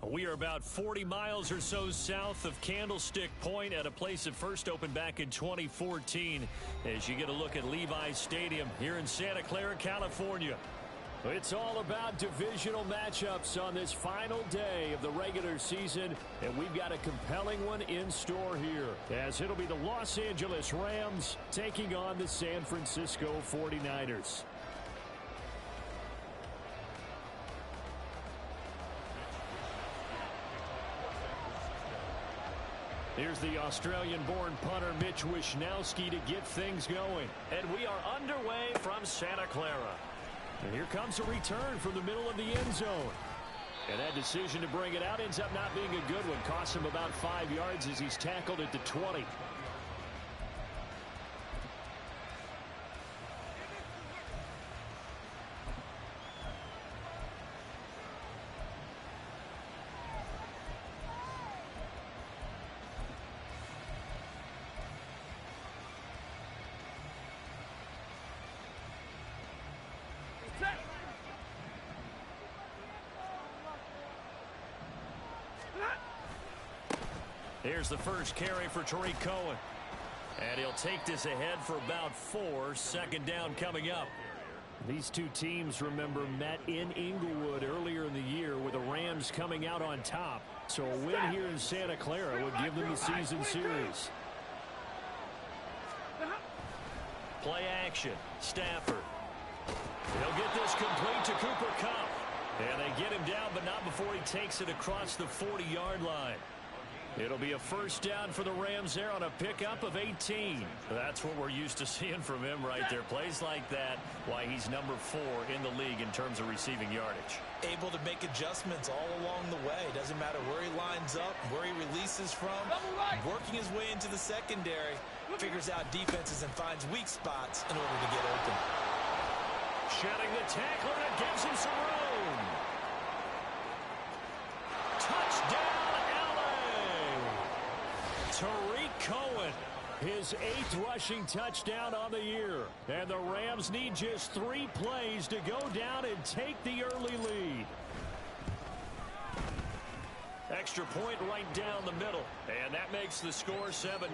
We are about 40 miles or so south of Candlestick Point at a place that first opened back in 2014 as you get a look at Levi's Stadium here in Santa Clara, California. It's all about divisional matchups on this final day of the regular season, and we've got a compelling one in store here as it'll be the Los Angeles Rams taking on the San Francisco 49ers. Here's the Australian-born punter Mitch Wishnowsky to get things going. And we are underway from Santa Clara. And here comes a return from the middle of the end zone. And that decision to bring it out ends up not being a good one. Costs him about 5 yards as he's tackled at the 20. Here's the first carry for Tariq Cohen. And he'll take this ahead for about 4. Second down coming up. These two teams, remember, met in Inglewood earlier in the year with the Rams coming out on top. So a win here in Santa Clara would give them the season series. Play action. Stafford. He'll get this complete to Cooper Kupp. And they get him down, but not before he takes it across the 40-yard line. It'll be a first down for the Rams there on a pickup of 18. That's what we're used to seeing from him right there. Plays like that, why he's number 4 in the league in terms of receiving yardage. Able to make adjustments all along the way. Doesn't matter where he lines up, where he releases from. Working his way into the secondary, figures out defenses and finds weak spots in order to get open. Shedding the tackler, that gives him some room. Touchdown! Tariq Cohen, his 8th rushing touchdown on the year. And the Rams need just 3 plays to go down and take the early lead. Extra point right down the middle. And that makes the score 7-0.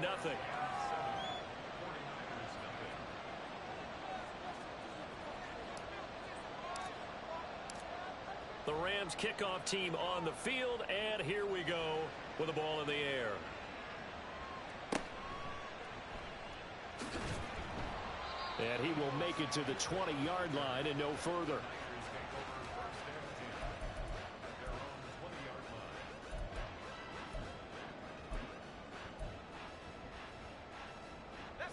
The Rams kickoff team on the field. And here we go with the ball in the air. And he will make it to the 20-yard line and no further.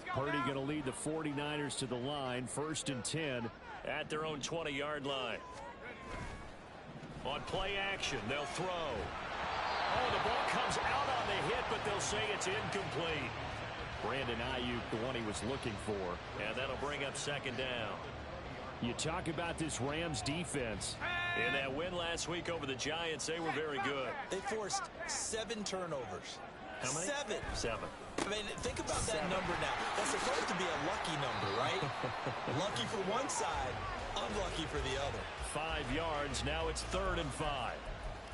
Purdy going to lead the 49ers to the line, 1st and 10 at their own 20-yard line. On play action, they'll throw. Oh, the ball comes out on the hit, but they'll say it's incomplete. Brandon Ayuk, the one he was looking for. And that'll bring up second down. You talk about this Rams defense. In that win last week over the Giants, they were very good. They forced 7 turnovers. How many? 7. I mean, think about that number now. That's supposed to be a lucky number, right? Lucky for one side, unlucky for the other. 5 yards. Now it's 3rd and 5.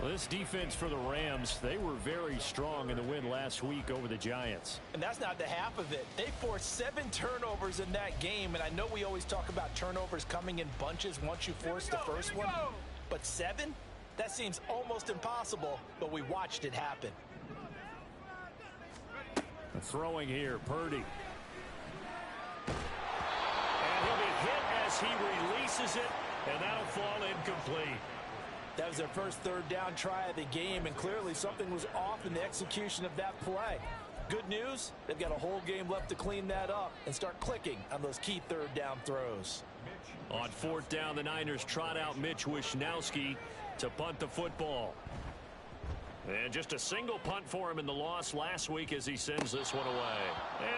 Well, this defense for the Rams, they were very strong in the win last week over the Giants. And that's not the half of it. They forced 7 turnovers in that game, and I know we always talk about turnovers coming in bunches once you force the first one. But 7? That seems almost impossible, but we watched it happen. Throwing here, Purdy. And he'll be hit as he releases it, and that'll fall incomplete. That was their first 3rd down try of the game, and clearly something was off in the execution of that play. Good news, they've got a whole game left to clean that up and start clicking on those key 3rd down throws. On 4th down, the Niners trot out Mitch Wishnowsky to punt the football. And just a single punt for him in the loss last week as he sends this one away.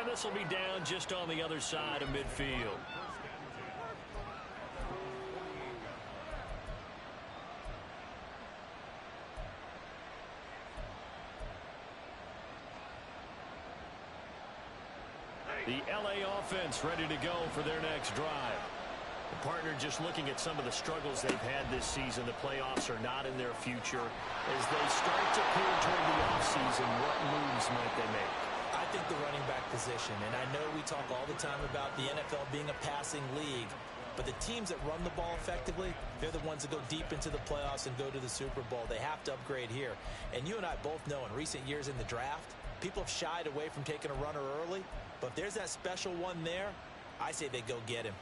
And this will be down just on the other side of midfield. The LA offense ready to go for their next drive. Partner, just looking at some of the struggles they've had this season, the playoffs are not in their future. As they start to peer toward the offseason, what moves might they make? I think the running back position, and I know we talk all the time about the NFL being a passing league, but the teams that run the ball effectively, they're the ones that go deep into the playoffs and go to the Super Bowl. They have to upgrade here. And you and I both know in recent years in the draft, people have shied away from taking a runner early, but if there's that special one there, I say they go get him.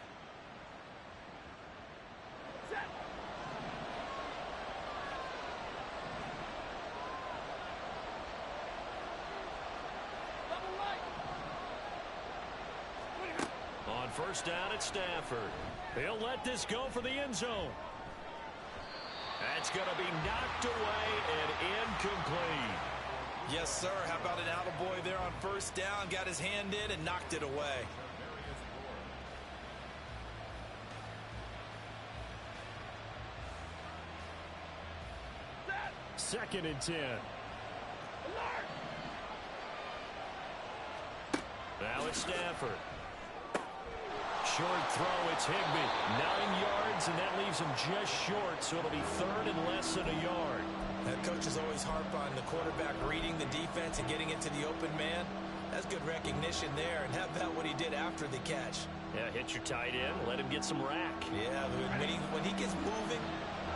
On first down at Stafford. He'll let this go for the end zone. That's going to be knocked away and incomplete. Yes, sir. How about an attaboy there on first down? Got his hand in and knocked it away. Second and 10. Now it's Stafford. Short throw, it's Higbee. 9 yards, and that leaves him just short, so it'll be third and less than a yard. That coach is always harp on the quarterback reading the defense and getting into the open man. That's good recognition there, and how about what he did after the catch? Yeah, hit your tight end, let him get some rack. Yeah, when he gets moving,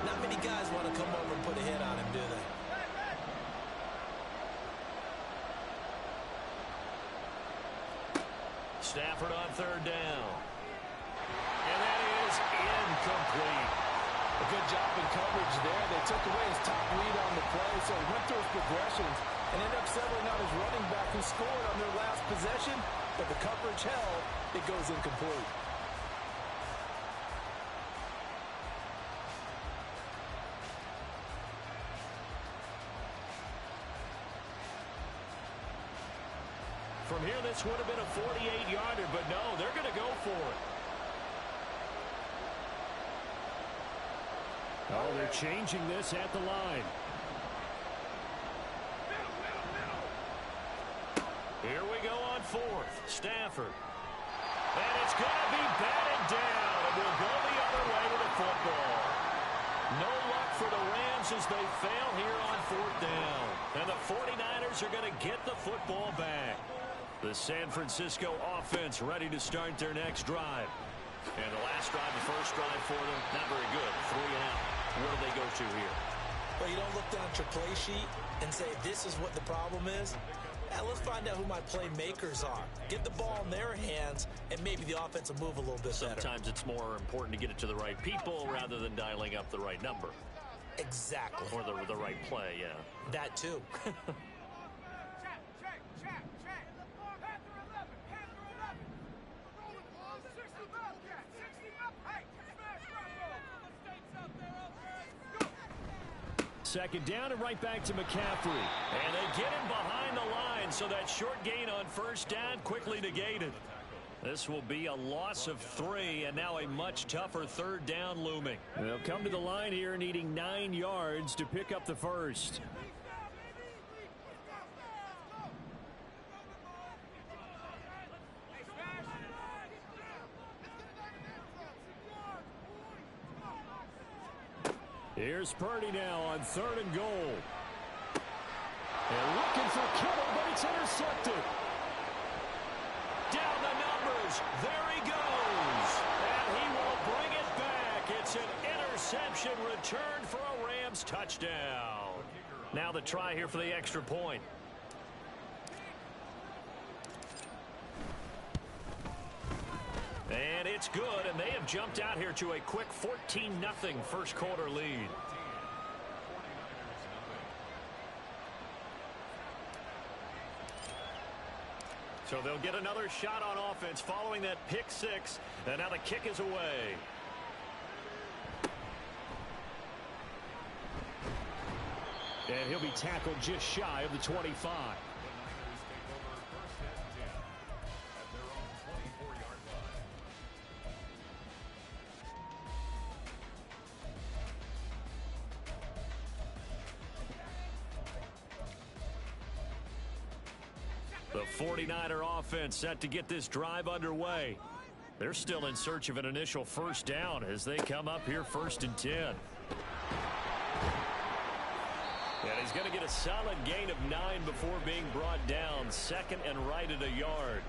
not many guys want to come over and put a hit on him, do they? Stafford on third down. And that is incomplete. A good job in coverage there. They took away his top read on the play, so he went through his progressions and ended up settling on his running back who scored on their last possession, but the coverage held. It goes incomplete. From here, this would have been a 48-yarder, but no, they're going to go for it. Oh, they're changing this at the line. Here we go on fourth. Stafford. And it's going to be batted down. It will go the other way with the football. No luck for the Rams as they fail here on fourth down. And the 49ers are going to get the football back. The San Francisco offense ready to start their next drive. And the last drive, the first drive for them, not very good. 3 and out. Where do they go to here? Well, you don't look down at your play sheet and say, this is what the problem is. Now, let's find out who my playmakers are. Get the ball in their hands, and maybe the offense will move a little bit better. Sometimes it's more important to get it to the right people rather than dialing up the right number. Exactly. Or the right play, yeah. That, too. Second down and right back to McCaffrey. And they get him behind the line, so that short gain on first down quickly negated. This will be a loss of 3, and now a much tougher third down looming. They'll come to the line here needing 9 yards to pick up the first. Here's Purdy now on third and goal. And looking for Kittle, but it's intercepted. Down the numbers. There he goes. And he will bring it back. It's an interception returned for a Rams touchdown. Now the try here for the extra point. And it's good, and they have jumped out here to a quick 14-0 first quarter lead. So they'll get another shot on offense following that pick 6, and now the kick is away. And he'll be tackled just shy of the 25. The 49er offense set to get this drive underway. They're still in search of an initial first down as they come up here 1st and 10. And he's going to get a solid gain of 9 before being brought down. 2nd and right at a yard.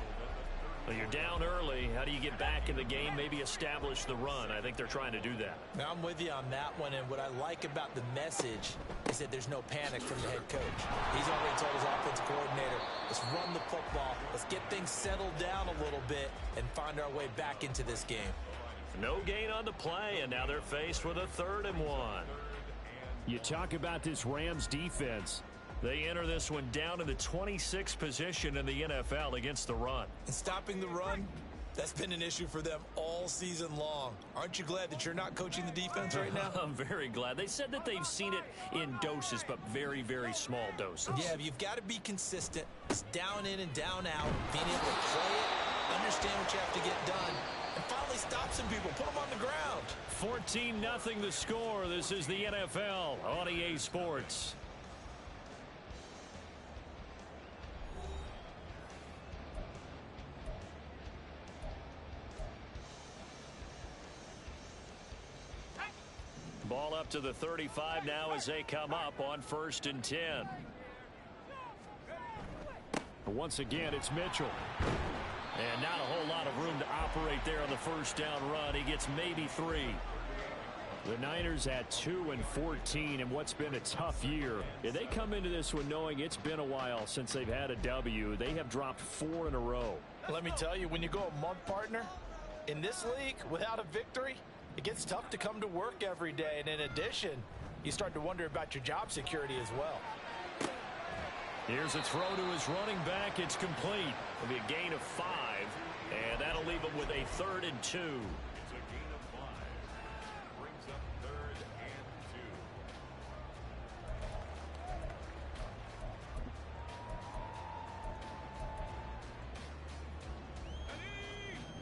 Well, you're down early. How do you get back in the game? Maybe establish the run. I think they're trying to do that. Now, I'm with you on that one, and what I like about the message is that there's no panic from the head coach. He's already told his offense coordinator, let's run the football, let's get things settled down a little bit and find our way back into this game. No gain on the play, and now they're faced with a 3rd and 1. You talk about this Rams defense. They enter this one down in the 26th position in the NFL against the run. And stopping the run, that's been an issue for them all season long. Aren't you glad that you're not coaching the defense right now? I'm very glad. They said that they've seen it in doses, but very, very small doses. Yeah, you've got to be consistent. It's down in and down out, being able to play it, understand what you have to get done, and finally stop some people, put them on the ground. 14-0 the score. This is the NFL on EA Sports. Ball up to the 35 now as they come up on 1st and 10. Once again, it's Mitchell. And not a whole lot of room to operate there on the first down run. He gets maybe 3. The Niners at 2-14 in what's been a tough year. And they come into this one knowing it's been a while since they've had a W. They have dropped 4 in a row. Let me tell you, when you go a month, partner, in this league without a victory, it gets tough to come to work every day. And in addition, you start to wonder about your job security as well. Here's a throw to his running back. It's complete. It'll be a gain of 5, and that'll leave him with a 3rd and 2. It's a gain of 5. Brings up 3rd and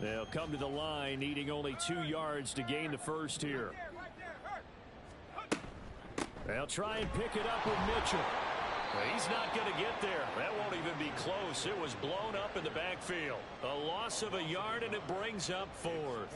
2. They'll come to the line, needing only 2 yards to gain the first here. They'll try and pick it up with Mitchell. He's not going to get there. That won't even be close. It was blown up in the backfield. A loss of a yard, and it brings up 4th.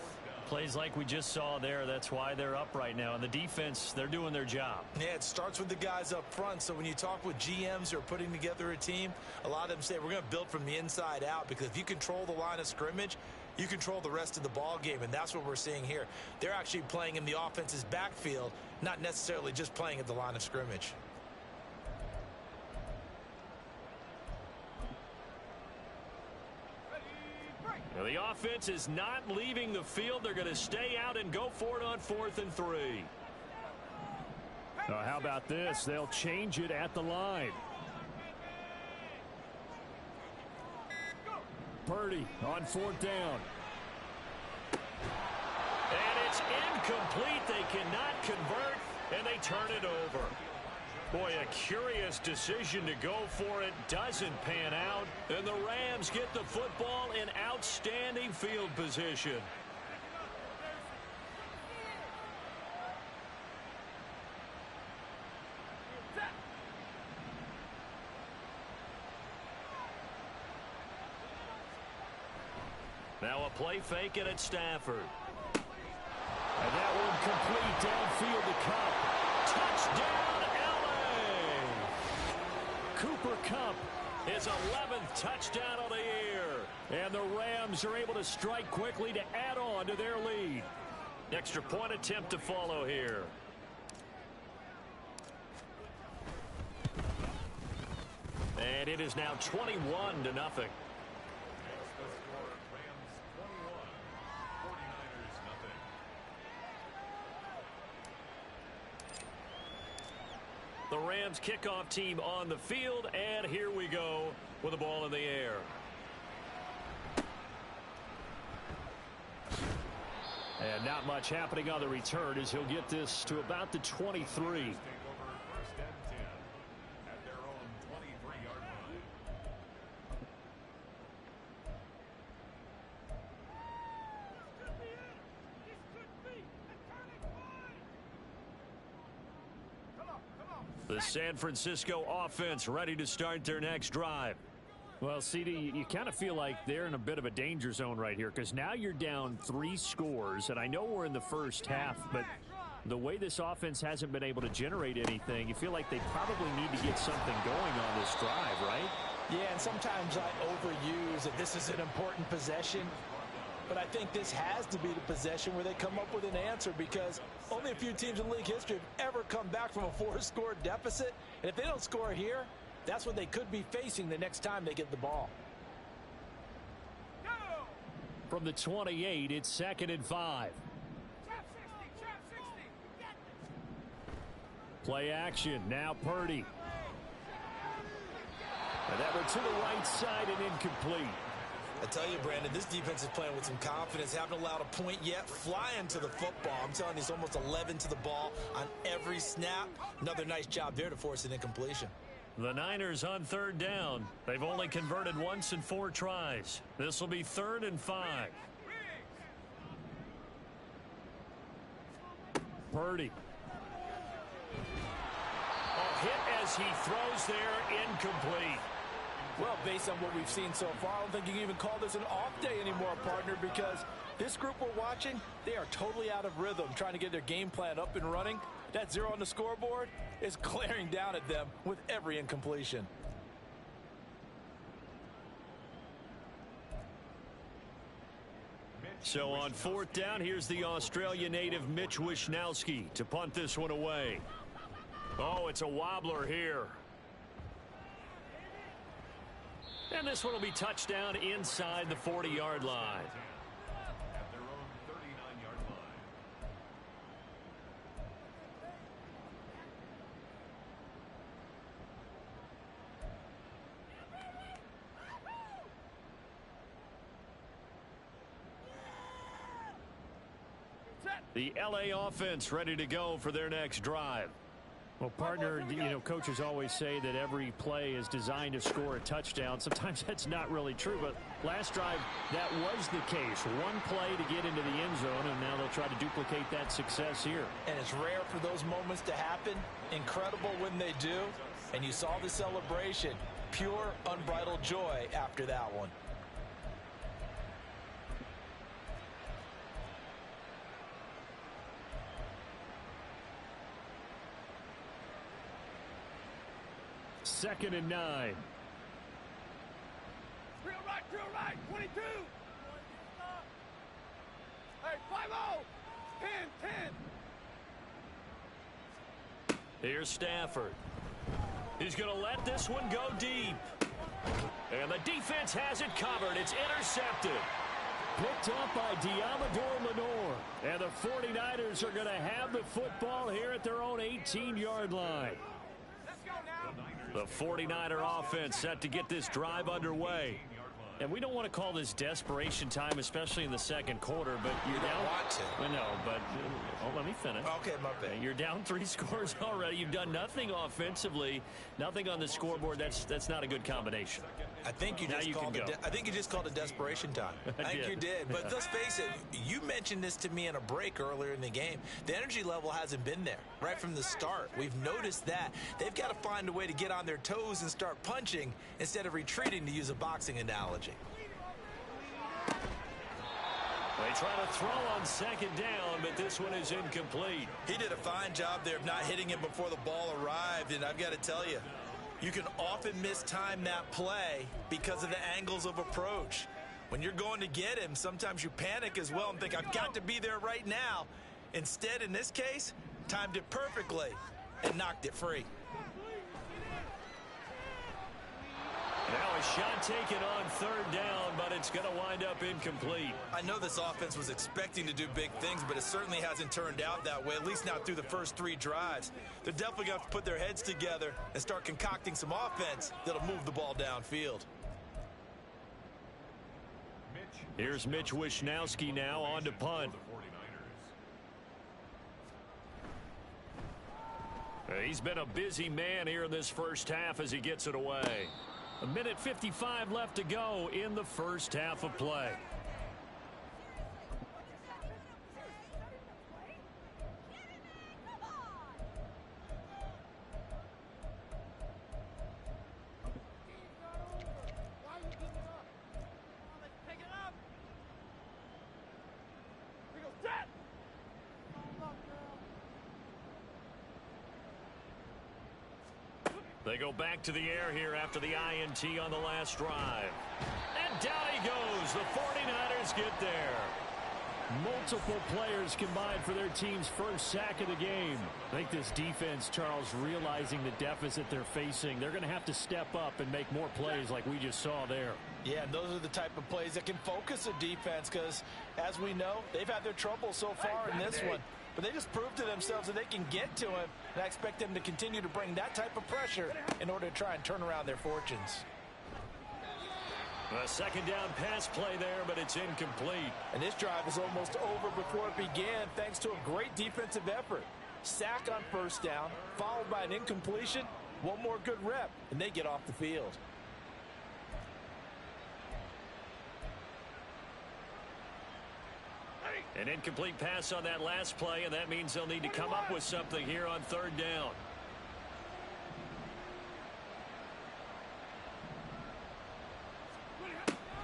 Plays like we just saw there. That's why they're up right now. And the defense, they're doing their job. Yeah, it starts with the guys up front. So when you talk with GMs who are putting together a team, a lot of them say we're going to build from the inside out, because if you control the line of scrimmage, you control the rest of the ball game, and that's what we're seeing here. They're actually playing in the offense's backfield, not necessarily just playing at the line of scrimmage. Now the offense is not leaving the field. They're going to stay out and go for it on 4th and 3. How about this? They'll change it at the line. Purdy on 4th down. And it's incomplete. They cannot convert, and they turn it over. Boy, a curious decision to go for it. Doesn't pan out. And the Rams get the football in outstanding field position. Now a play fake, and it's Stafford. And that one complete downfield to Kupp. Touchdown, L.A. Cooper Kupp, his 11th touchdown of the year. And the Rams are able to strike quickly to add on to their lead. Extra point attempt to follow here. And it is now 21-0. The Rams kickoff team on the field, and here we go with the ball in the air. And not much happening on the return as he'll get this to about the 23. The San Francisco offense ready to start their next drive. Well, CD, you kind of feel like they're in a bit of a danger zone right here because now you're down 3 scores, and I know we're in the first half, but the way this offense hasn't been able to generate anything, you feel like they probably need to get something going on this drive, right? Yeah, and sometimes I overuse that this is an important possession, but I think this has to be the possession where they come up with an answer because only a few teams in league history have ever come back from a 4-score deficit, and if they don't score here, that's what they could be facing the next time they get the ball. From the 28, it's 2nd and 5. Play action. Now Purdy. And that one to the right side and incomplete. I tell you, Brandon, this defense is playing with some confidence. Haven't allowed a point yet. Flying to the football. I'm telling you, it's almost 11 to the ball on every snap. Another nice job there to force an incompletion. The Niners on 3rd down. They've only converted once in 4 tries. This will be 3rd and 5. Purdy. A hit as he throws there, incomplete. Well, based on what we've seen so far, I don't think you can even call this an off day anymore, partner, because this group we're watching, they are totally out of rhythm, trying to get their game plan up and running. That 0 on the scoreboard is glaring down at them with every incompletion. So on 4th down, here's the Australia native Mitch Wishnowsky to punt this one away. Oh, it's a wobbler here. And this one will be touchdown inside the 40-yard line. At their own 39-yard line. The LA offense ready to go for their next drive. Well, partner, you know, coaches always say that every play is designed to score a touchdown. Sometimes that's not really true, but last drive, that was the case. One play to get into the end zone, and now they'll try to duplicate that success here. And it's rare for those moments to happen. Incredible when they do. And you saw the celebration. Pure, unbridled joy after that one. Second and 9. Drill right, 22. Hey, 5-0. 10. Here's Stafford. He's going to let this one go deep. And the defense has it covered. It's intercepted. Picked up by Diamador Lenore. And the 49ers are going to have the football here at their own 18-yard line. The 49er offense set to get this drive underway. And we don't want to call this desperation time, especially in the second quarter, but you're down. Want to. I know, but let me finish. Okay, my bad. You're down 3 scores already. You've done nothing offensively, nothing on the scoreboard. That's not a good combination. I think you just called it desperation time. I think you did. But let's face it, you mentioned this to me in a break earlier in the game. The energy level hasn't been there right from the start. We've noticed that. They've got to find a way to get on their toes and start punching instead of retreating, to use a boxing analogy. They try to throw on second down, but this one is incomplete. He did a fine job there of not hitting him before the ball arrived, and I've got to tell you, you can often mistime that play because of the angles of approach. When you're going to get him, sometimes you panic as well and think, I've got to be there right now. Instead, in this case, timed it perfectly and knocked it free. Now a shot taken on third down, but it's going to wind up incomplete. I know this offense was expecting to do big things, but it certainly hasn't turned out that way, at least not through the first 3 drives. They're definitely going to have to put their heads together and start concocting some offense that'll move the ball downfield. Here's Mitch Wishnowsky now on to punt. He's been a busy man here in this first half as he gets it away. 1:55 left to go in the first half of play. They go back to the air here after the INT on the last drive. And down he goes. The 49ers get there. Multiple players combined for their team's first sack of the game. I think this defense, Charles, realizing the deficit they're facing, they're going to have to step up and make more plays like we just saw there. Yeah, and those are the type of plays that can focus a defense because, as we know, they've had their trouble so far in this one. But they just proved to themselves that they can get to him, and I expect them to continue to bring that type of pressure in order to try and turn around their fortunes. A second down pass play there, but it's incomplete. And this drive is almost over before it began thanks to a great defensive effort. Sack on first down, followed by an incompletion, one more good rep, and they get off the field. An incomplete pass on that last play, and that means they'll need to come up with something here on third down.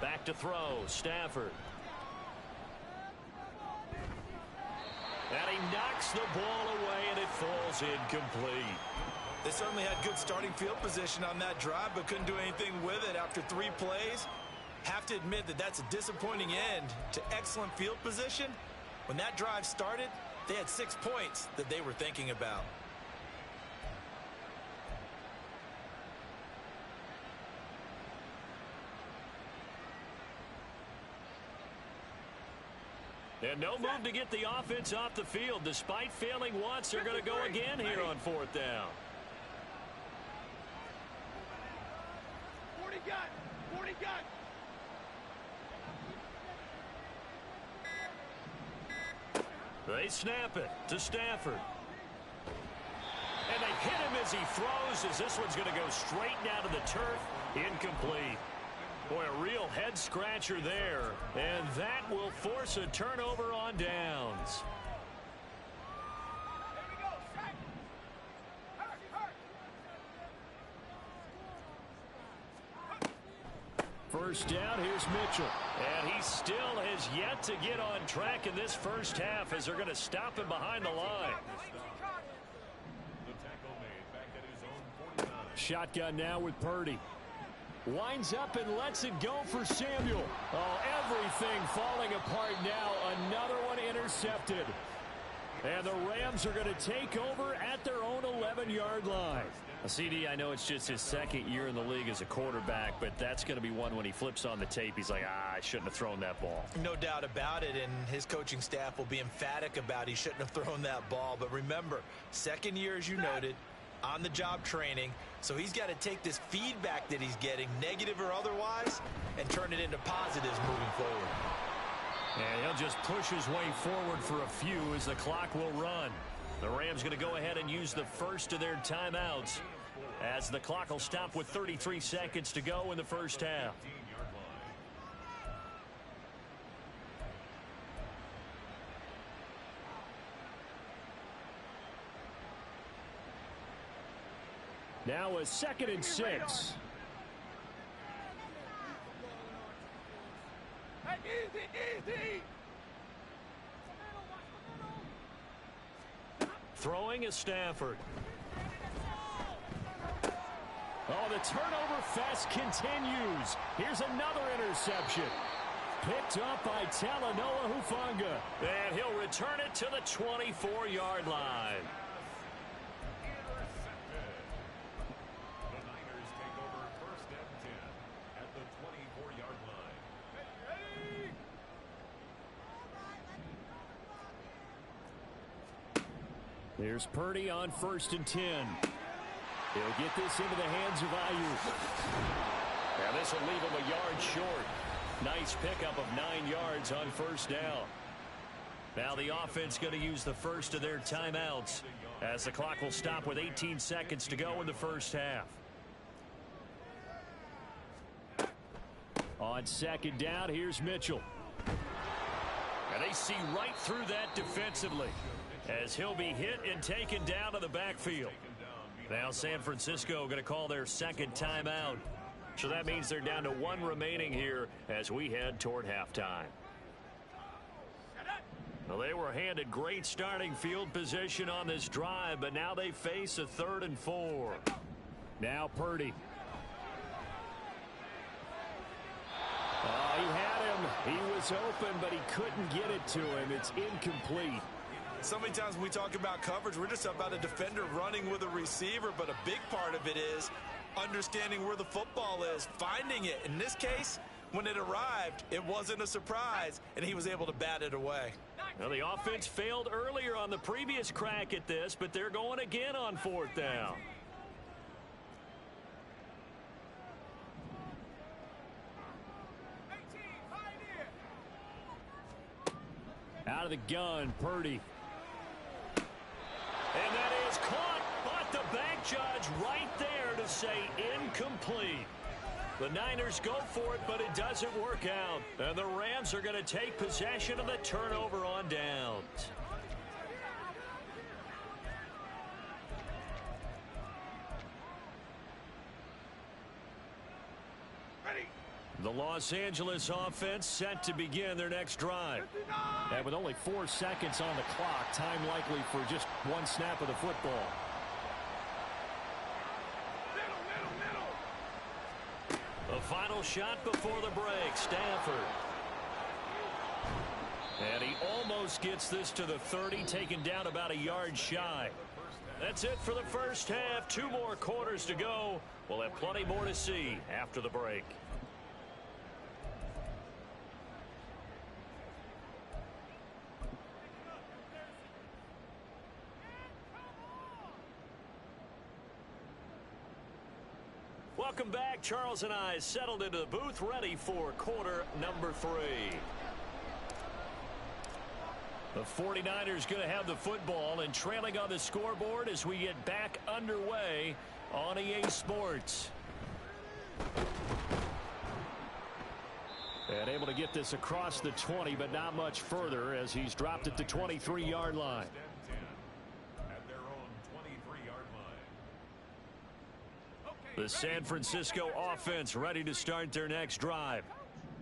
Back to throw, Stafford. And he knocks the ball away, and it falls incomplete. They certainly had good starting field position on that drive, but couldn't do anything with it after 3 plays. Have to admit that that's a disappointing end to excellent field position. When that drive started, they had 6 points that they were thinking about. And no move to get the offense off the field. Despite failing once, they're going to go again here on fourth down. 40 gun! 40 gun! They snap it to Stafford. And they hit him as he throws, as this one's going to go straight down to the turf. Incomplete. Boy, a real head-scratcher there. And that will force a turnover on downs. Here we go! Sack! Hurt! First down, here's Mitchell. And he still has yet to get on track in this first half as they're going to stop him behind the line. The tackle made back at his own 49. Shotgun now with Purdy. Winds up and lets it go for Samuel. Oh, everything falling apart now. Another one intercepted. And the Rams are going to take over at their own 11-yard line. CD, I know it's just his second year in the league as a quarterback, but that's going to be one when he flips on the tape. He's like, I shouldn't have thrown that ball. No doubt about it, and his coaching staff will be emphatic about he shouldn't have thrown that ball. But remember, second year, as you noted, on-the-job training, so he's got to take this feedback that he's getting, negative or otherwise, and turn it into positives moving forward. And he'll just push his way forward for a few as the clock will run. The Rams going to go ahead and use the first of their timeouts as the clock will stop with 33 seconds to go in the first half. Now a 2nd and 6. Hey, easy, easy! Throwing is Stafford. Oh, the turnover fest continues. Here's another interception. Picked up by Talanoa Hufanga. And he'll return it to the 24-yard line. The Niners take over first and 10 at the 24-yard line. Ready? There's Purdy on 1st and 10. He'll get this into the hands of Ayuk. Now this will leave him a yard short. Nice pickup of 9 yards on first down. Now the offense going to use the first of their timeouts as the clock will stop with 18 seconds to go in the first half. On 2nd down, here's Mitchell. And they see right through that defensively as he'll be hit and taken down to the backfield. Now San Francisco going to call their second timeout. So that means they're down to 1 remaining here as we head toward halftime. Well, they were handed great starting field position on this drive, but now they face a 3rd and 4. Now Purdy. He had him. He was open, but he couldn't get it to him. It's incomplete. So many times when we talk about coverage, we're just about a defender running with a receiver, but a big part of it is understanding where the football is, finding it. In this case, when it arrived, it wasn't a surprise, and he was able to bat it away. Well, the offense failed earlier on the previous crack at this, but they're going again on 4th down. Out of the gun, Purdy. And that is caught, but the bank judge right there to say incomplete. The Niners go for it, but it doesn't work out. And the Rams are going to take possession of the turnover on downs. The Los Angeles offense set to begin their next drive. And with only 4 seconds on the clock, time likely for just one snap of the football. The final shot before the break, Stafford. And he almost gets this to the 30, taken down about a yard shy. That's it for the first half. 2 more quarters to go. We'll have plenty more to see after the break. Welcome back. Charles and I settled into the booth, ready for quarter number 3. The 49ers going to have the football and trailing on the scoreboard as we get back underway on EA Sports. And able to get this across the 20, but not much further as he's dropped it to 23-yard line. The San Francisco offense ready to start their next drive.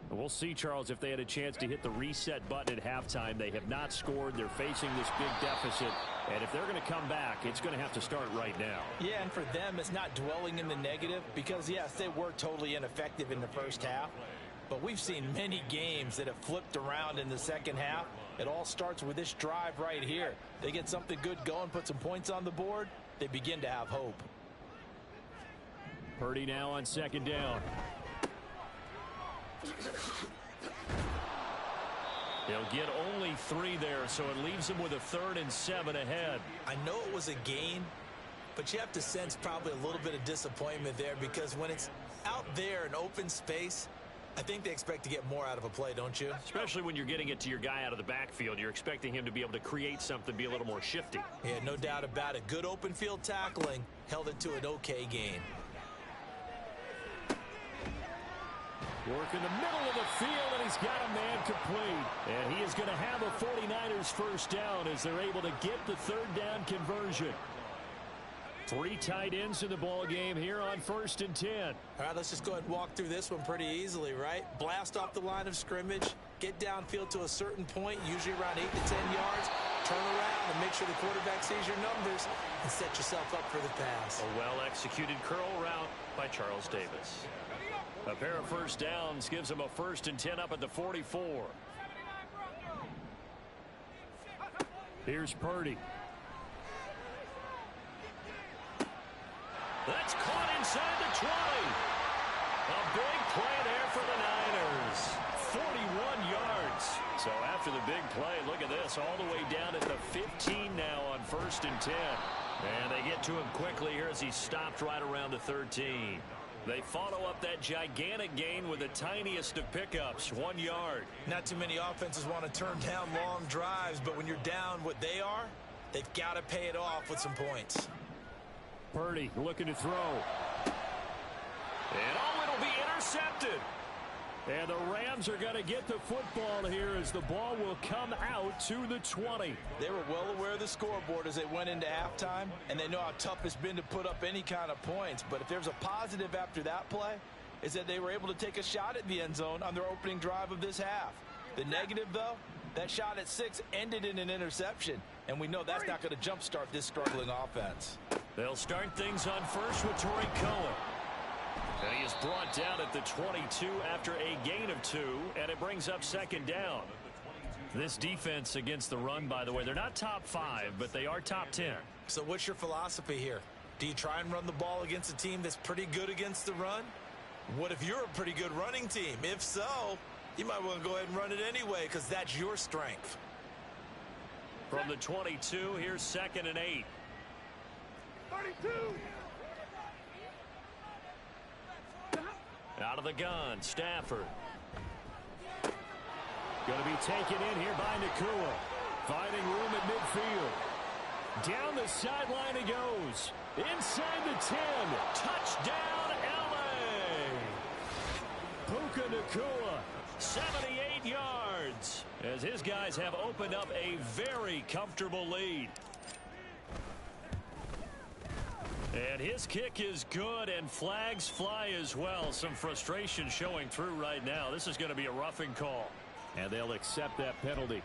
We'll see, Charles, if they had a chance to hit the reset button at halftime. They have not scored. They're facing this big deficit. And if they're going to come back, it's going to have to start right now. Yeah, and for them, it's not dwelling in the negative because, yes, they were totally ineffective in the first half. But we've seen many games that have flipped around in the second half. It all starts with this drive right here. They get something good going, put some points on the board, they begin to have hope. Purdy now on 2nd down. They'll get only 3 there, so it leaves them with a 3rd and 7 ahead. I know it was a gain, but you have to sense probably a little bit of disappointment there because when it's out there in open space, I think they expect to get more out of a play, don't you? Especially when you're getting it to your guy out of the backfield. You're expecting him to be able to create something, be a little more shifty. Yeah, no doubt about it. Good open field tackling held it to an okay gain. Work in the middle of the field, and he's got a man complete. And he is going to have a 49ers first down as they're able to get the 3rd down conversion. 3 tight ends in the ball game here on 1st and 10. All right, let's just go ahead and walk through this one pretty easily, right? Blast off the line of scrimmage, get downfield to a certain point, usually around 8 to 10 yards, turn around and make sure the quarterback sees your numbers and set yourself up for the pass. A well-executed curl route by Charles Davis. A pair of first downs gives him a 1st and 10 up at the 44. Here's Purdy. That's caught inside the 20. A big play there for the Niners. 41 yards. So after the big play, look at this, all the way down at the 15 now on 1st and 10. And they get to him quickly here as he stopped right around the 13. They follow up that gigantic gain with the tiniest of pickups, 1 yard. Not too many offenses want to turn down long drives, but when you're down what they are, they've got to pay it off with some points. Purdy looking to throw. And it'll be intercepted. And the Rams are going to get the football here as the ball will come out to the 20. They were well aware of the scoreboard as they went into halftime, and they know how tough it's been to put up any kind of points. But if there's a positive after that play, is that they were able to take a shot at the end zone on their opening drive of this half. The negative, though, that shot at 6 ended in an interception. And we know that's not going to jumpstart this struggling offense. They'll start things on first with Torrey Cohen. And he is brought down at the 22 after a gain of 2, and it brings up second down. This defense against the run, by the way, they're not top 5, but they are top 10. So what's your philosophy here? Do you try and run the ball against a team that's pretty good against the run? What if you're a pretty good running team? If so, you might want to go ahead and run it anyway because that's your strength. From the 22, here's 2nd and 8. 32. Out of the gun, Stafford. Going to be taken in here by Nacua. Finding room at midfield. Down the sideline he goes. Inside the 10. Touchdown, L.A. Puka Nacua. 78 yards as his guys have opened up a very comfortable lead. And his kick is good, and flags fly as well. Some frustration showing through right now. This is going to be a roughing call. And they'll accept that penalty.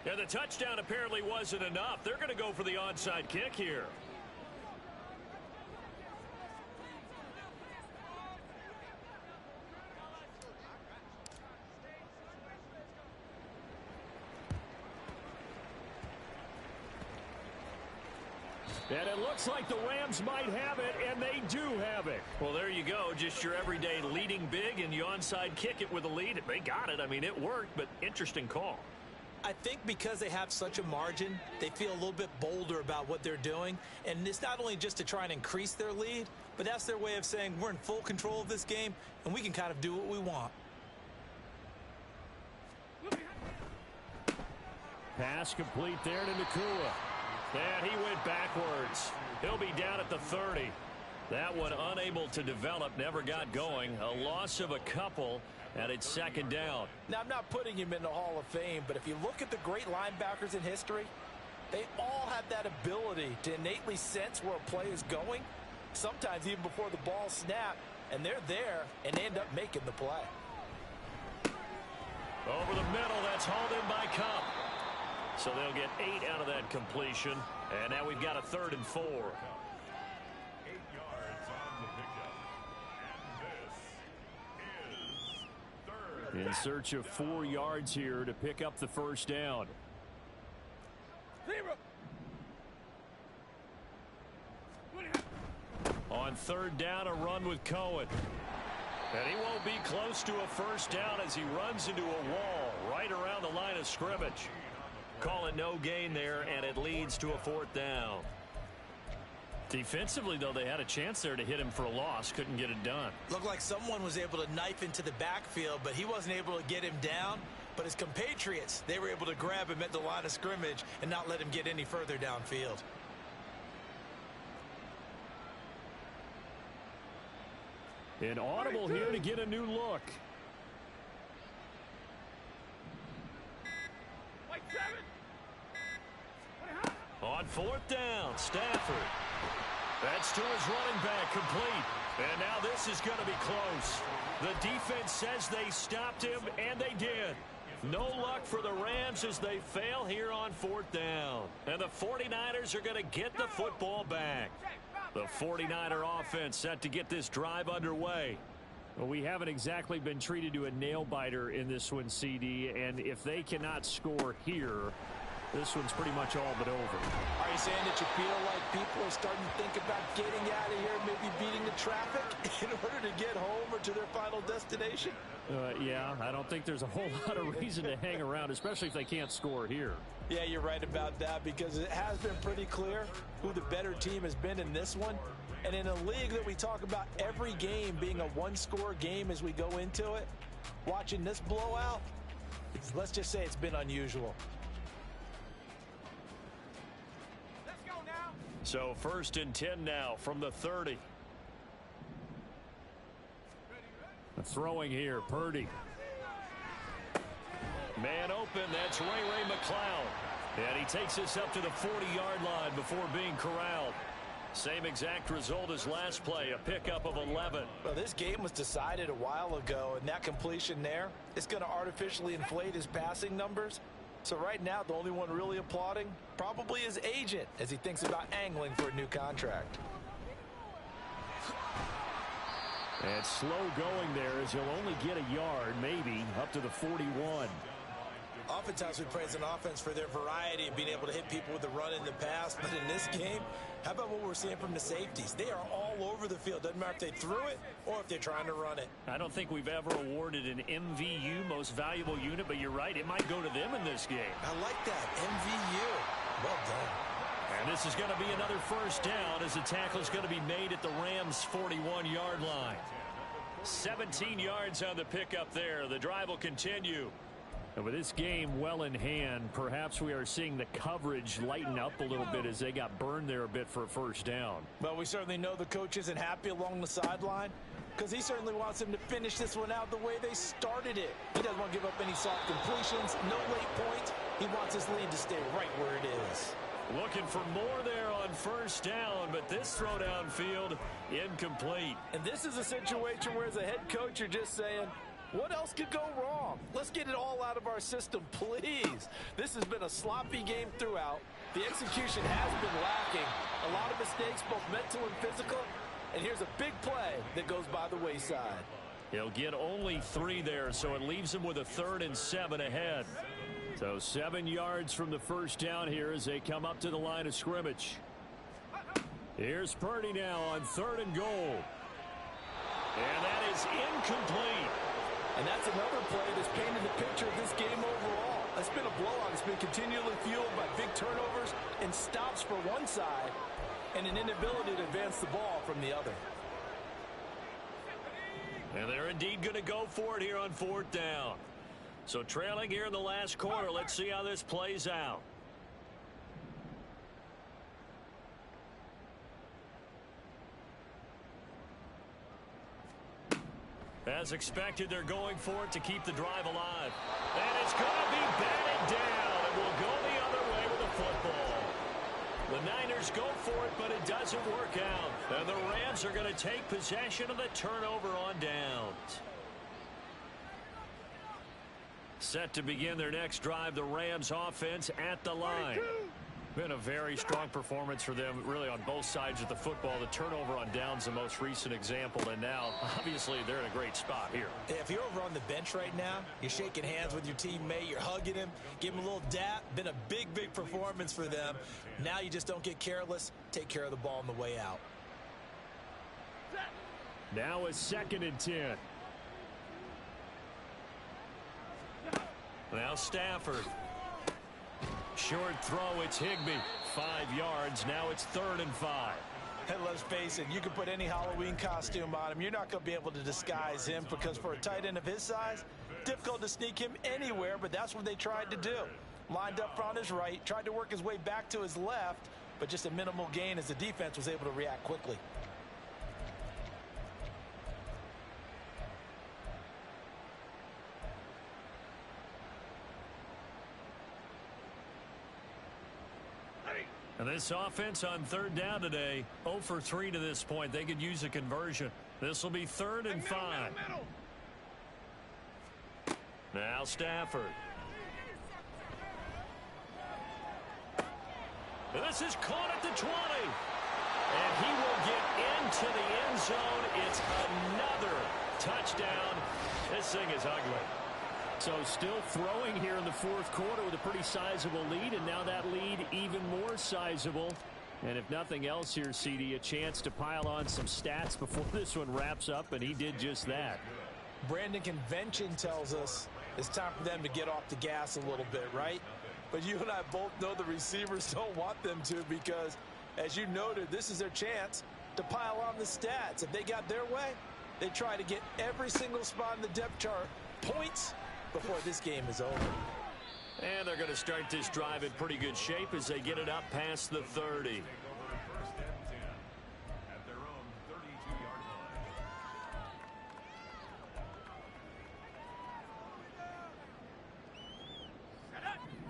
And the touchdown apparently wasn't enough. They're going to go for the onside kick here. And it looks like the Rams might have it, and they do have it. Well, there you go. Just your everyday leading big, and you onside kick it with a lead. They got it. I mean, it worked, but interesting call. I think because they have such a margin, they feel a little bit bolder about what they're doing. And it's not only just to try and increase their lead, but that's their way of saying we're in full control of this game, and we can kind of do what we want. Pass complete there to Nacua. And he went backwards. He'll be down at the 30. That one unable to develop, never got going. A loss of a couple, and it's second down. Now, I'm not putting him in the Hall of Fame, but if you look at the great linebackers in history, they all have that ability to innately sense where a play is going, sometimes even before the ball snaps, and they're there and end up making the play. Over the middle, that's hauled in by Kupp. So they'll get 8 out of that completion. And now we've got a 3rd and 4. 8 yards on the pickup. And this is 3rd. In search of 4 yards here to pick up the first down. 0. On 3rd down, a run with Cohen. And he won't be close to a first down as he runs into a wall right around the line of scrimmage. Call it no gain there, and it leads to a 4th down. Defensively, though, they had a chance there to hit him for a loss. Couldn't get it done. Looked like someone was able to knife into the backfield, but he wasn't able to get him down. But his compatriots, they were able to grab him at the line of scrimmage and not let him get any further downfield. An audible here to get a new look. Like 7. On 4th down, Stafford. That's to his running back, complete. And now this is going to be close. The defense says they stopped him, and they did. No luck for the Rams as they fail here on 4th down. And the 49ers are going to get the football back. The 49er offense set to get this drive underway. Well, we haven't exactly been treated to a nail-biter in this one, CD, and if they cannot score here, this one's pretty much all but over. Are you saying that you feel like people are starting to think about getting out of here, maybe beating the traffic in order to get home or to their final destination? Yeah, I don't think there's a whole lot of reason to hang around, especially if they can't score here. Yeah, you're right about that because it has been pretty clear who the better team has been in this one. And in a league that we talk about every game being a one-score game as we go into it, watching this blowout, let's just say it's been unusual. Let's go now. So 1st and 10 now from the 30. Throwing here, Purdy. Man open, that's Ray McCloud. And he takes us up to the 40-yard line before being corralled. Same exact result as last play, a pickup of 11. Well, this game was decided a while ago, and that completion there is going to artificially inflate his passing numbers. So right now, the only one really applauding probably his agent as he thinks about angling for a new contract. And slow going there as he'll only get a yard, maybe, up to the 41. Oftentimes we praise an offense for their variety of being able to hit people with the run in the pass. But in this game, how about what we're seeing from the safeties? They are all over the field. Doesn't matter if they threw it or if they're trying to run it. I don't think we've ever awarded an MVU, most valuable unit, but you're right, it might go to them in this game. I like that, MVU. Well done. And this is going to be another first down as the tackle is going to be made at the Rams' 41-yard line. 17 yards on the pickup there. The drive will continue. And with this game well in hand, perhaps we are seeing the coverage lighten up a little bit as they got burned there a bit for a first down. Well, we certainly know the coach isn't happy along the sideline because he certainly wants them to finish this one out the way they started it. He doesn't want to give up any soft completions, no late points. He wants his lead to stay right where it is. Looking for more there on first down, but this throw downfield incomplete. And this is a situation where as a head coach you're just saying, what else could go wrong? Let's get it all out of our system, please. This has been a sloppy game throughout. The execution has been lacking. A lot of mistakes, both mental and physical. And here's a big play that goes by the wayside. He'll get only 3 there, so it leaves him with a 3rd and 7 ahead. So 7 yards from the first down here as they come up to the line of scrimmage. Here's Purdy now on 3rd and goal. And that is incomplete. And that's another play that's painted the picture of this game overall. It's been a blowout. It's been continually fueled by big turnovers and stops for one side and an inability to advance the ball from the other. And they're indeed going to go for it here on 4th down. So trailing here in the last quarter, let's see how this plays out. As expected, they're going for it to keep the drive alive. And it's going to be batted down. It will go the other way with the football. The Niners go for it, but it doesn't work out. And the Rams are going to take possession of the turnover on downs. Set to begin their next drive, the Rams offense at the line. Been a very strong performance for them, really, on both sides of the football. The turnover on downs, the most recent example, and now, obviously, they're in a great spot here. If you're over on the bench right now, you're shaking hands with your teammate, you're hugging him, give him a little dap. Been a big, big performance for them. Now you just don't get careless. Take care of the ball on the way out. Now a 2nd and 10. Now Stafford. Short throw, it's Higbee. 5 yards, now it's 3rd and 5. And let's face it, you can put any Halloween costume on him. You're not going to be able to disguise him because for a tight end of his size, difficult to sneak him anywhere, but that's what they tried to do. Lined up on his right, tried to work his way back to his left, but just a minimal gain as the defense was able to react quickly. And this offense on 3rd down today, 0 for 3 to this point. They could use a conversion. This will be 3rd and 5. Now Stafford. And this is caught at the 20. And he will get into the end zone. It's another touchdown. This thing is ugly. So still throwing here in the 4th quarter with a pretty sizable lead, and now that lead even more sizable. And if nothing else here, CD, a chance to pile on some stats before this one wraps up, and he did just that. Brandon, convention tells us it's time for them to get off the gas a little bit, right? But you and I both know the receivers don't want them to because, as you noted, this is their chance to pile on the stats. If they got their way, they try to get every single spot in the depth chart points before this game is over. And they're going to start this drive in pretty good shape as they get it up past the 30.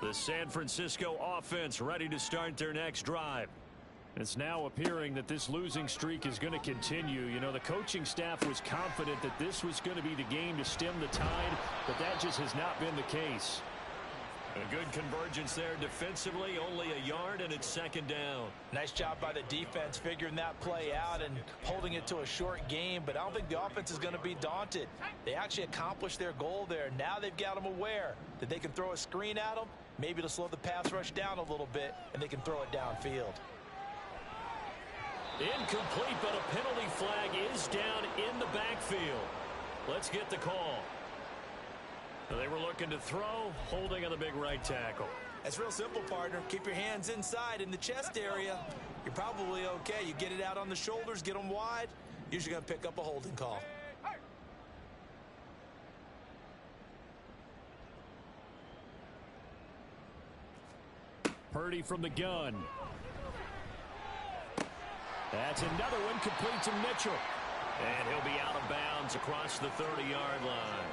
The San Francisco offense ready to start their next drive. It's now appearing that this losing streak is going to continue. You know, the coaching staff was confident that this was going to be the game to stem the tide, but that just has not been the case. A good convergence there defensively, only a yard, and it's second down. Nice job by the defense figuring that play out and holding it to a short game, but I don't think the offense is going to be daunted. They actually accomplished their goal there. Now they've got them aware that they can throw a screen at them, maybe to slow the pass rush down a little bit, and they can throw it downfield. Incomplete, but a penalty flag is down in the backfield. Let's get the call. They were looking to throw, holding on the big right tackle. That's real simple, partner. Keep your hands inside in the chest area. You're probably okay. You get it out on the shoulders, get them wide. Usually going to pick up a holding call. Purdy from the gun. That's another one, complete to Mitchell. And he'll be out of bounds across the 30-yard line.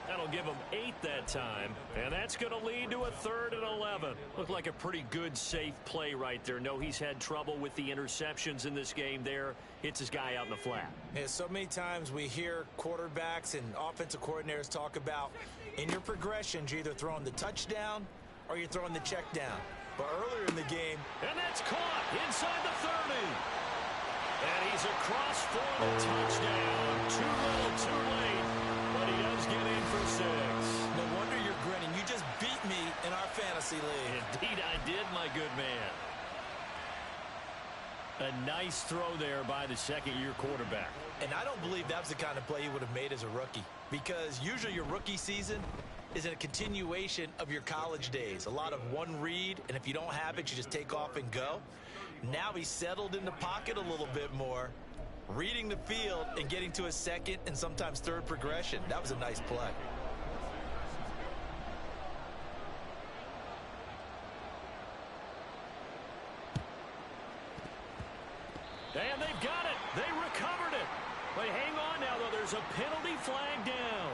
That'll give him 8 that time, and that's going to lead to a 3rd and 11. Looked like a pretty good, safe play right there. No, he's had trouble with the interceptions in this game there. Hits his guy out in the flat. Yeah, so many times we hear quarterbacks and offensive coordinators talk about in your progressions, you're either throwing the touchdown or you're throwing the check down. But earlier in the game, and that's caught inside the 30. And he's across for the touchdown. Too little, too late. But he does get in for 6. No wonder you're grinning. You just beat me in our fantasy league. Indeed I did, my good man. A nice throw there by the second-year quarterback. And I don't believe that was the kind of play he would have made as a rookie. Because usually your rookie season is a continuation of your college days. A lot of one read, and if you don't have it, you just take off and go. Now he's settled in the pocket a little bit more, reading the field and getting to a second and sometimes third progression. That was a nice play. And they've got it. They recovered it. But hang on now, though. There's a penalty flag down.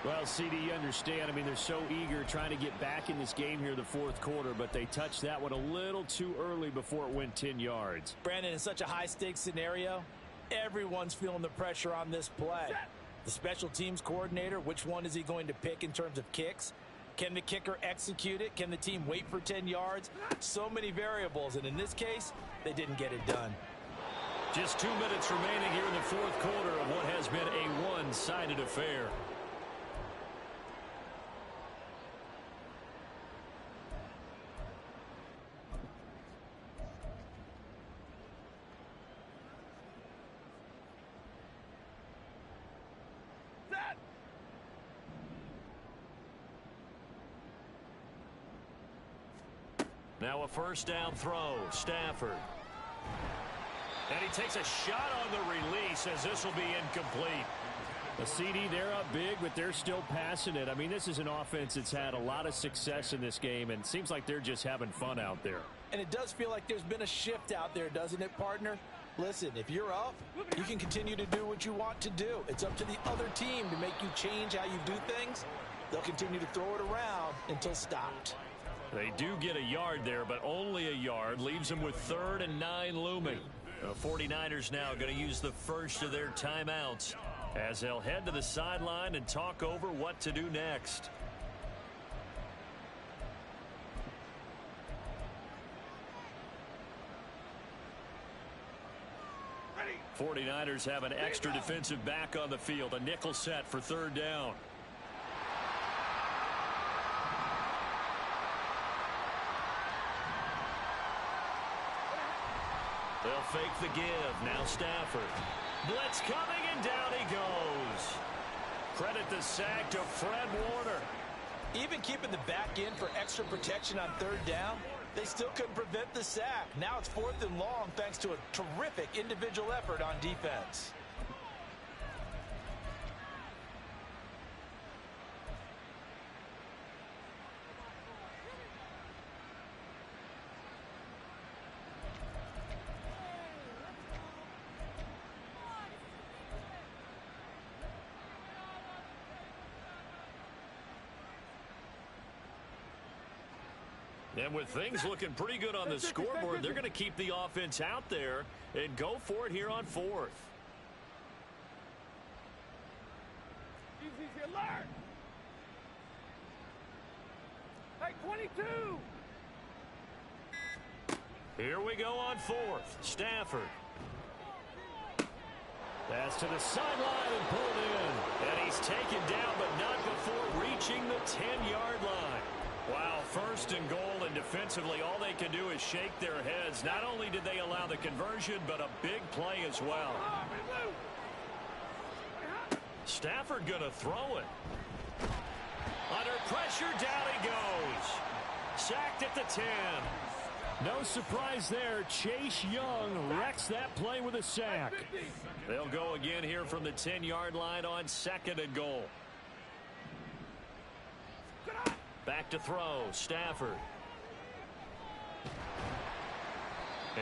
Well, CD, you understand. I mean, they're so eager trying to get back in this game here the fourth quarter, but they touched that one a little too early before it went 10 yards. Brandon, in such a high-stakes scenario, everyone's feeling the pressure on this play. The special teams coordinator, which one is he going to pick in terms of kicks? Can the kicker execute it? Can the team wait for 10 yards? So many variables, and in this case, they didn't get it done. Just 2 minutes remaining here in the fourth quarter of what has been a one-sided affair. Now a first down throw, Stafford. And he takes a shot on the release as this will be incomplete. The CD, they're up big, but they're still passing it. I mean, this is an offense that's had a lot of success in this game, and it seems like they're just having fun out there. And it does feel like there's been a shift out there, doesn't it, partner? Listen, if you're up, you can continue to do what you want to do. It's up to the other team to make you change how you do things. They'll continue to throw it around until stopped. They do get a yard there, but only a yard. Leaves them with 3rd and 9 looming. The 49ers now going to use the first of their timeouts as they'll head to the sideline and talk over what to do next. Ready. 49ers have an extra defensive back on the field. A nickel set for 3rd down. They'll fake the give. Now Stafford. Blitz coming, and down he goes. Credit the sack to Fred Warner. Even keeping the back in for extra protection on 3rd down, they still couldn't prevent the sack. Now it's 4th and long thanks to a terrific individual effort on defense. And with things looking pretty good on the scoreboard, they're going to keep the offense out there and go for it here on 4th. Easy, alert. 22. Here we go on fourth. Stafford. Pass to the sideline and pulled in. And he's taken down, but not before reaching the 10-yard line. Wow, first and goal, and defensively all they can do is shake their heads. Not only did they allow the conversion, but a big play as well. Stafford going to throw it. Under pressure, down he goes. Sacked at the 10. No surprise there. Chase Young wrecks that play with a sack. They'll go again here from the 10-yard line on second and goal. Back to throw. Stafford.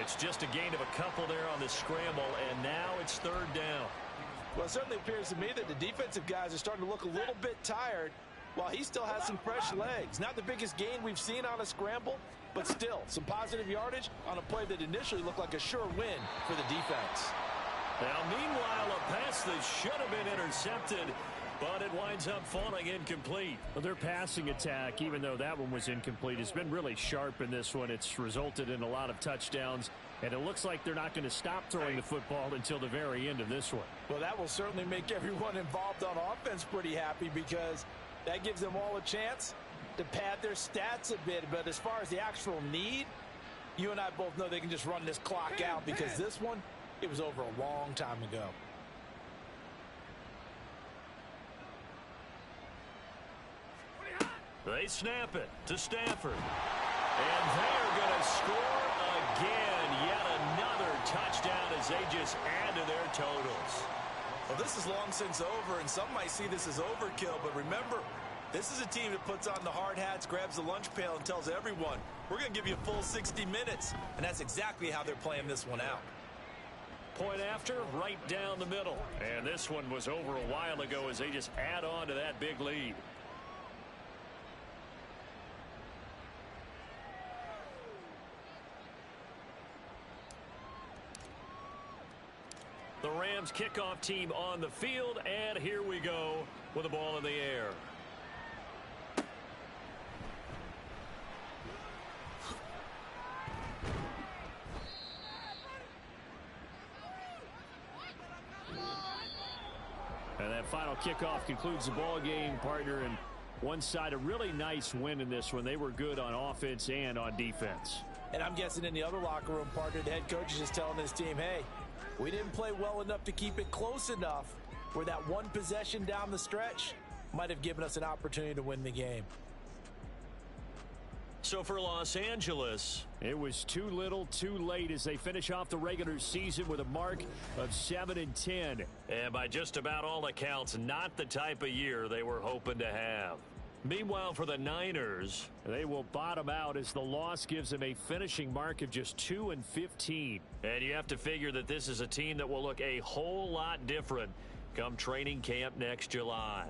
It's just a gain of a couple there on the scramble, and now it's third down. Well, it certainly appears to me that the defensive guys are starting to look a little bit tired while he still has some fresh legs. Not the biggest gain we've seen on a scramble, but still some positive yardage on a play that initially looked like a sure win for the defense. Now, meanwhile, a pass that should have been intercepted, but it winds up falling incomplete. Well, their passing attack, even though that one was incomplete, has been really sharp in this one. It's resulted in a lot of touchdowns, and it looks like they're not going to stop throwing the football until the very end of this one. Well, that will certainly make everyone involved on offense pretty happy, because that gives them all a chance to pad their stats a bit. But as far as the actual need, you and I both know they can just run this clock out, because this one, it was over a long time ago. They snap it to Stafford. And they're going to score again. Yet another touchdown as they just add to their totals. Well, this is long since over, and some might see this as overkill. But remember, this is a team that puts on the hard hats, grabs the lunch pail, and tells everyone, we're going to give you a full 60 minutes. And that's exactly how they're playing this one out. Point after, right down the middle. And this one was over a while ago as they just add on to that big lead. The Rams kickoff team on the field, and here we go with the ball in the air. And that final kickoff concludes the ball game, partner. And one side, a really nice win in this one. They were good on offense and on defense. And I'm guessing in the other locker room, partner, the head coach is just telling his team, hey, we didn't play well enough to keep it close enough where that one possession down the stretch might have given us an opportunity to win the game. So for Los Angeles, it was too little, too late as they finish off the regular season with a mark of 7-10. And by just about all accounts, not the type of year they were hoping to have. Meanwhile, for the Niners, they will bottom out as the loss gives them a finishing mark of just 2-15. And you have to figure that this is a team that will look a whole lot different come training camp next July.